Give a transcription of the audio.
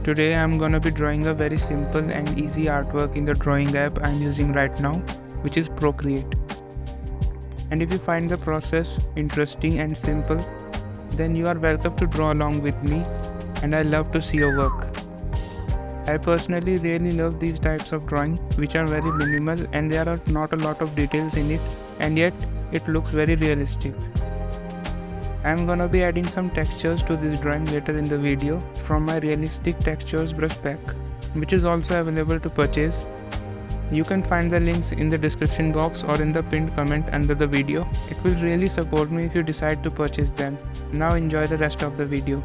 Today I'm gonna be drawing a very simple and easy artwork in the drawing app I'm using right now, which is Procreate. And if you find the process interesting and simple, then you are welcome to draw along with me, and I love to see your work. I personally really love these types of drawing, which are very minimal and there are not a lot of details in it, and yet it looks very realistic. I am gonna be adding some textures to this drawing later in the video from my realistic textures brush pack, which is also available to purchase. You can find the links in the description box or in the pinned comment under the video. It will really support me if you decide to purchase them. Now enjoy the rest of the video.